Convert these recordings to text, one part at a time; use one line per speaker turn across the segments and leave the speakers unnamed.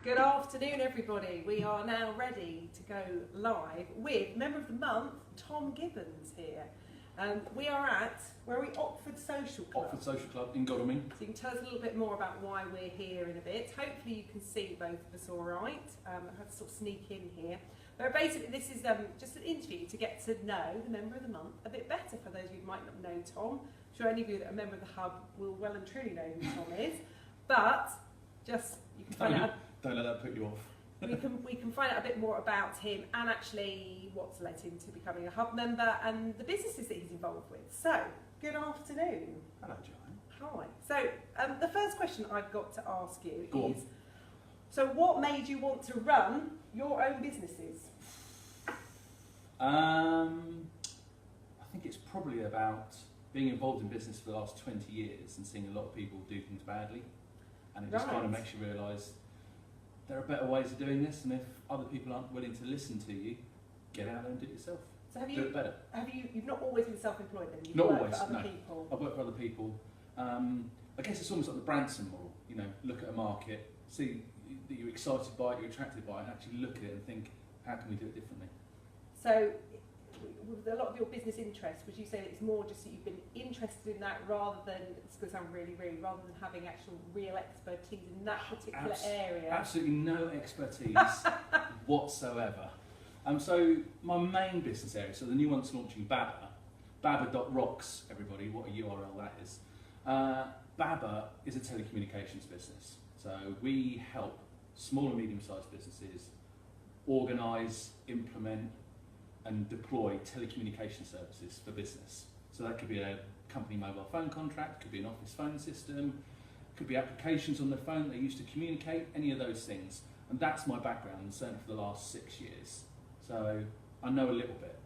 Good afternoon, everybody. We are now ready to go live with Member of the Month, Thom Gibbons here. We are at, where are we? Oxford Social Club.
Oxford Social Club in Godalming.
So you can tell us a little bit more about why we're here in a bit. Hopefully you can see both of us all right. I have to sort of sneak in here. But basically this is just an interview to get to know the Member of the Month a bit better. For those of you who might not know Thom, I'm sure any of you that are a member of the Hub will well and truly know who Thom is. But just, you can find out...
Don't let that put you off.
we can find out a bit more about him and actually what's led him to becoming a Hub member and the businesses that he's involved with. So, good afternoon.
Hello, Joanne.
Hi. So, the first question I've got to ask you
Go
is, so what made you want to run your own businesses?
I think it's probably about being involved in business for the last 20 years and seeing a lot of people do things badly. And it just kind of makes you realise there are better ways of doing this, and if other people aren't willing to listen to you, get out there and do it yourself. So do it better.
You've not always been self-employed then? You've
not
worked
always,
for other
no.
people?
I've worked for other people. I guess it's almost like the Branson model, you know, look at a market, see that you're excited by it, you're attracted by it, and actually look at it and think, how can we do it differently?
So, with a lot of your business interests, would you say that it's more just that you've been interested in that rather than, it's going to sound really rude, rather than having actual real expertise in that particular area?
Absolutely no expertise whatsoever. So my main business area, so the new one's launching babba.rocks, everybody, what a URL that is. Babba is a telecommunications business. So we help small and medium-sized businesses organise, implement and deploy telecommunication services for business. So that could be a company mobile phone contract, could be an office phone system, could be applications on their phone they use to communicate, any of those things. And that's my background, certainly for the last 6 years. So I know a little bit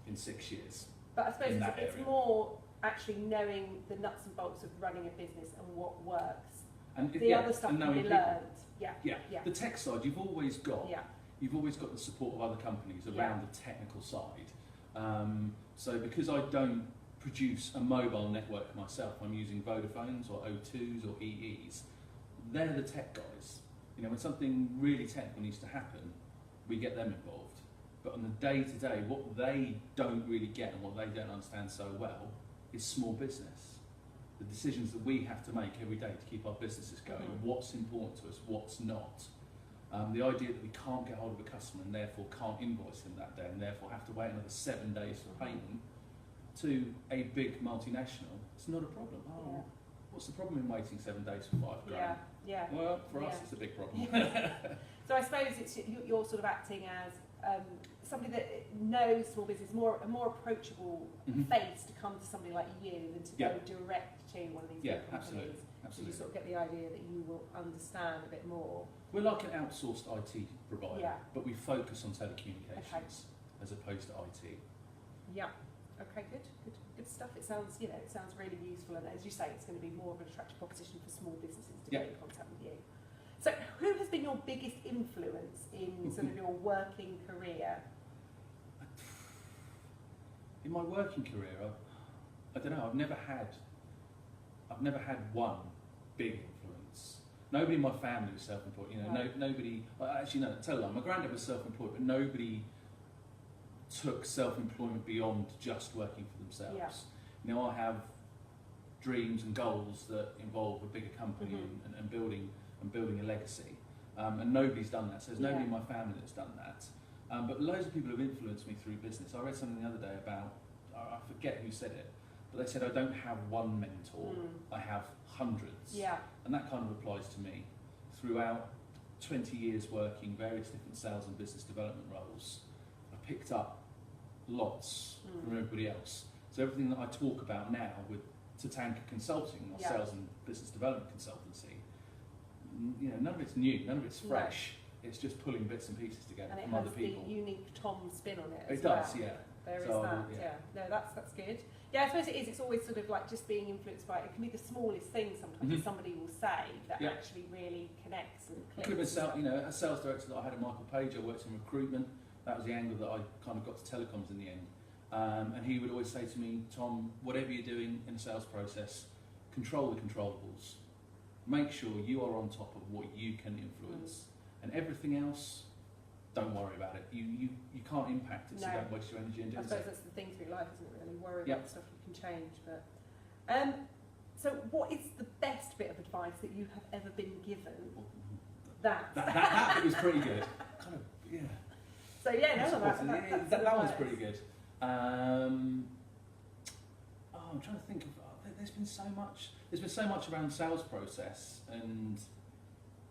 in 6 years.
But I suppose it's more actually knowing the nuts and bolts of running a business and what works. And the other stuff can be learned. Yeah.
The tech side, you've always got.
Yeah.
You've always got the support of other companies around the technical side. So because I don't produce a mobile network myself, I'm using Vodafones or O2s or EEs. They're the tech guys. You know, when something really technical needs to happen, we get them involved. But on the day-to-day, what they don't really get and what they don't understand so well is small business. The decisions that we have to make every day to keep our businesses going, what's important to us, what's not. The idea that we can't get hold of a customer and therefore can't invoice them that day and therefore have to wait another 7 days for payment to a big multinational, it's not a problem. What's the problem in waiting 7 days for £5 grand? Well, for us it's a big problem.
So I suppose you're sort of acting as somebody that knows small business, a more approachable face to come to somebody like you than to go direct to one of these big companies. Absolutely. So you sort of get the idea that you will understand a bit more. We're
like an outsourced IT provider, but we focus on telecommunications as opposed to IT.
Yeah. Okay. Good stuff. It sounds, it sounds really useful, and as you say, it's going to be more of an attractive proposition for small businesses to get in contact with you. So, who has been your biggest influence in sort of your working career?
In my working career, I don't know. I've never had one big influence. Nobody in my family was self-employed. You know, nobody. Actually, no. Tell a lie. My granddad was self-employed, but nobody took self-employment beyond just working for themselves. You know, I have dreams and goals that involve a bigger company and building a legacy, and nobody's done that. So there's nobody in my family that's done that. But loads of people have influenced me through business. I read something the other day about, I forget who said it, but they said I don't have one mentor, I have hundreds. And that kind of applies to me. Throughout 20 years working various different sales and business development roles, I picked up lots from everybody else. So everything that I talk about now with Tatanka Consulting, or sales and business development consultancy, none of it's new, none of it's fresh. It's just pulling bits and pieces together from other people.
And it has the unique Thom spin on it as
well. It does, yeah.
There is that, No, that's good. Yeah, I suppose it is. It's always sort of like just being influenced by it. It can be the smallest thing sometimes that somebody will say that actually really connects and clicks.
It could have been a sales director that I had at Michael Page. I worked in recruitment. That was the angle that I kind of got to telecoms in the end. And he would always say to me, Thom, whatever you're doing in a sales process, control the controllables. Make sure you are on top of what you can influence. And and everything else, don't worry about it. You can't impact it, so don't waste your energy in doing
I
so.
suppose that's the thing through life, isn't it, really? Worry
Yep.
about stuff you can change. But so what is the best bit of advice that you have ever been given? That
That was pretty good. Kind of, yeah.
So yeah,
that one's pretty good. I'm trying to think of. There's been so much. There's been so much around sales process and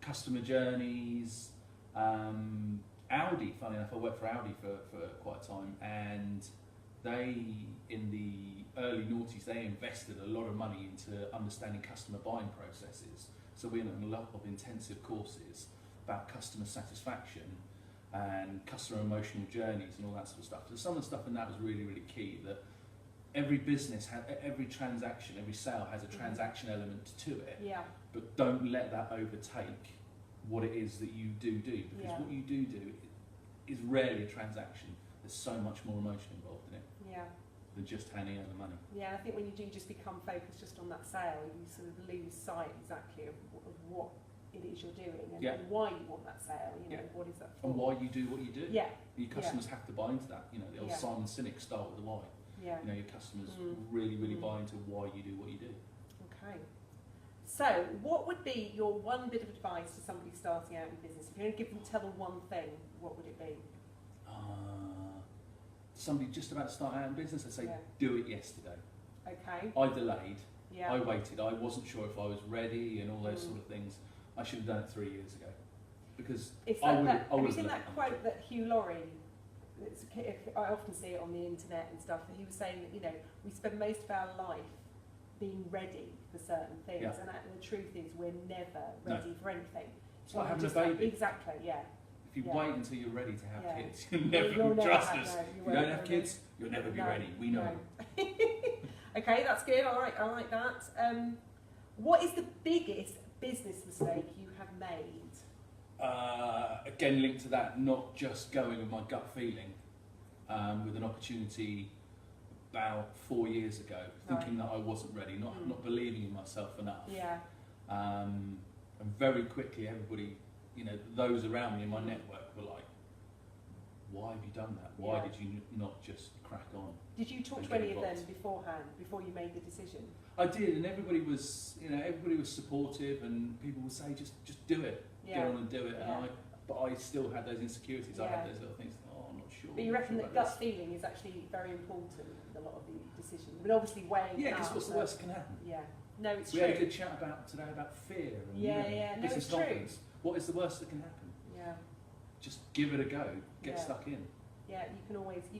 customer journeys. Audi, funny enough, I worked for Audi for quite a time, and they, in the early noughties, they invested a lot of money into understanding customer buying processes. So we had a lot of intensive courses about customer satisfaction and customer emotional journeys and all that sort of stuff. So some of the stuff in that was really, really key, that every business, every transaction, every sale has a transaction element to it, but don't let that overtake what it is that you do, because what you do is rarely a transaction. There's so much more emotion involved in it than just handing over money.
Yeah, and I think when you do just become focused just on that sale, you sort of lose sight exactly of what it is you're doing and why you want that sale, you know, what is that for?
And why you do what you do.
Yeah.
Your customers have to buy into that, you know, the old Simon Sinek style with the why.
Yeah.
You know, your customers really buy into why you do what you do.
Okay. So, what would be your one bit of advice to somebody starting out in business? If you're going to tell them one thing, what would it be?
Somebody just about to start out in business, I'd say, do it yesterday.
Okay.
I delayed.
Yeah.
I waited. I wasn't sure if I was ready and all those sort of things. I should have done it 3 years ago, because I would have.
Have you seen that quote that Hugh Laurie? I often see it on the internet and stuff. That he was saying that, you know, we spend most of our life being ready for certain things, and the truth is we're never ready for anything.
It's like having a baby.
Exactly. Yeah.
If you wait until you're ready to have kids, you'll never trust us. If you don't have kids, you'll never be ready. We know.
Okay, that's good. I like that. What is the biggest business mistake you have made?
Again, linked to that, not just going with my gut feeling. With an opportunity about 4 years ago, thinking that I wasn't ready, not believing in myself enough.
Yeah.
And very quickly, everybody, you know, those around me in my network were like, "Why have you done that? Why did you not just crack on?"
Did you talk to any of them beforehand, before you made the decision?
I did, and everybody was supportive, and people would say, "Just do it, get on and do it."
Yeah.
But I still had those insecurities. I had those little things. Oh, I'm not sure.
But you reckon that gut feeling is actually very important in a lot of the decisions. I mean, obviously weighing.
Yeah, because what's the worst that can happen?
Yeah. No, it's
true.
true.
We had a good chat today about fear and business confidence. What is the worst that can happen?
Yeah.
Just give it a go. Get stuck in.
Yeah, you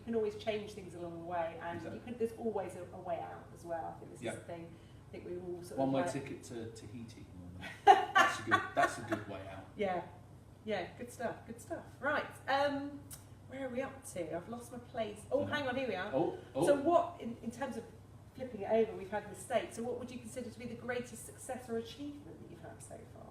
can always change things along the way, and there's always a way out as well. I think this is the thing. I think we all sort of
one-way ticket to Tahiti. That's a good way out.
Yeah. Yeah, good stuff. Right, where are we up to? I've lost my place. Oh, hang on, here we are.
Oh.
So what, in terms of flipping it over, we've had mistakes. So what would you consider to be the greatest success or achievement that you've had so far?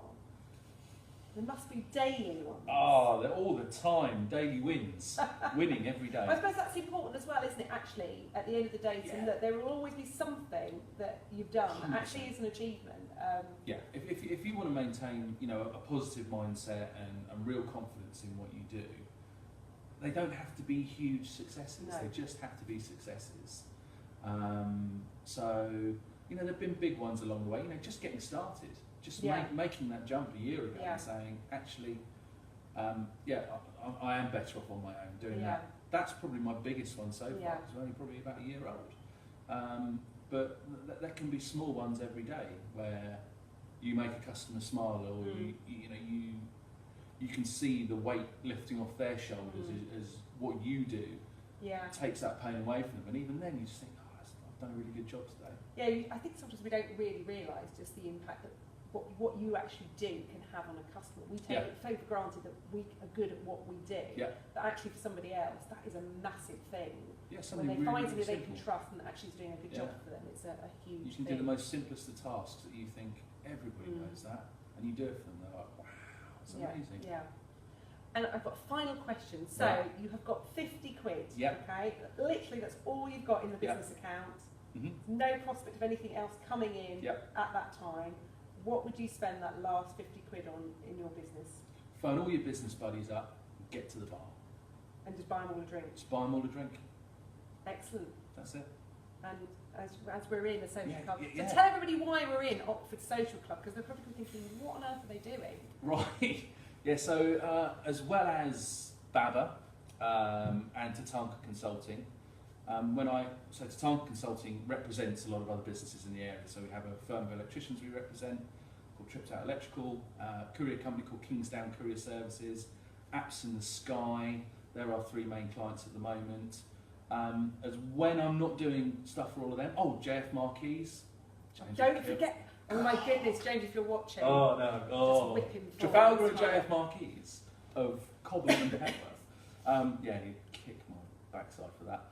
There must be daily ones.
Oh, they're all the time. Daily wins. Winning every day.
I suppose that's important as well, isn't it, actually, at the end of the day, to look, there will always be something that you've done that actually is an achievement.
If you want to maintain, you know, a positive mindset and real confidence in what you do, they don't have to be huge successes. No. They just have to be successes. So, you know, there've been big ones along the way. You know, just getting started, just making that jump a year ago and saying, actually, I am better off on my own doing that. That's probably my biggest one so far. It's only probably about a year old. But there can be small ones every day where you make a customer smile, or you can see the weight lifting off their shoulders as what you do takes that pain away from them. And even then, you just think, I've done a really good job today.
Yeah, I think sometimes we don't really realise just the impact that what you actually do can have on a customer. We take it for granted that we are good at what we do, but actually for somebody else, that is a massive thing.
Yeah,
when they
really,
find
really
somebody they can trust and that actually is doing a good job for them, it's a huge
You can
thing.
do the most simplest of tasks that you think everybody knows that, and you do it for them. They're like, wow, it's amazing.
Yeah. And I've got a final question. So you have got 50 quid, okay? Literally, that's all you've got in the business account. No prospect of anything else coming in at that time. What would you spend that last 50 quid on in your business?
phone all your business buddies up, and get to the bar.
And just buy them all a drink.
Just buy them all a drink.
Excellent.
That's it.
And as we're in a social club,
yeah.
so tell everybody why we're in Oxford Social Club, because they're probably thinking, what on earth are they doing?
Right. Yeah, so as well as Babba and Tatanka Consulting, so Tatanka Consulting represents a lot of other businesses in the area. So we have a firm of electricians we represent called Tripped Out Electrical, courier company called Kingsdown Courier Services, Apps in the Sky. There are 3 main clients at the moment. As when I'm not doing stuff for all of them, JF Marquees.
Don't forget, oh my goodness, James, if you're watching.
Oh no,
just whip him
Trafalgar and JF Marquees of Cobham and Petworth. Yeah, he'd kick my backside for that.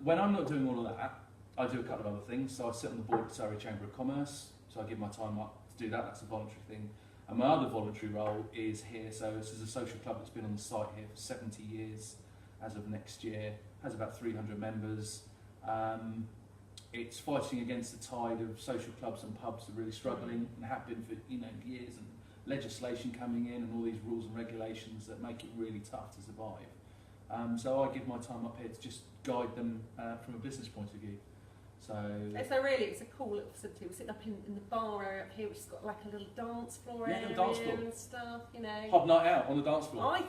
When I'm not doing all of that, I do a couple of other things. So I sit on the board of the Surrey Chamber of Commerce, so I give my time up to do that. That's a voluntary thing. And my other voluntary role is here. So this is a social club that's been on the site here for 70 years. As of next year, has about 300 members. It's fighting against the tide of social clubs and pubs that are really struggling and have been for years, and legislation coming in and all these rules and regulations that make it really tough to survive. So I give my time up here to just guide them from a business point of view. So
really, it's a cool little facility. We're sitting up in the bar area up here, which has got like a little dance floor area and stuff,
Hub night out on the dance floor.
I'm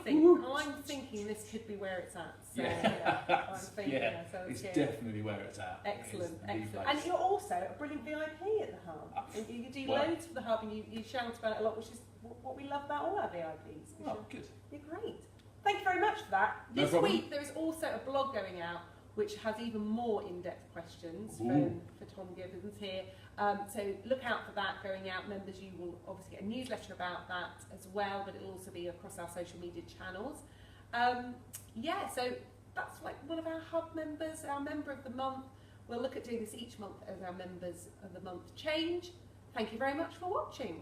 thinking this could be where it's at. So, I'm thinking, so
it's definitely where it's at.
Excellent. And you're also a brilliant VIP at the hub. And you do loads for the hub, and you shout about it a lot, which is what we love about all our VIPs.
Good.
You're great. Thank you very much for that.
No
this
problem.
week there is also a blog going out which has even more in-depth questions for Thom Gibbons here. So look out for that going out. Members, you will obviously get a newsletter about that as well, but it'll also be across our social media channels. So that's like one of our hub members, our member of the month. We'll look at doing this each month as our members of the month change. Thank you very much for watching.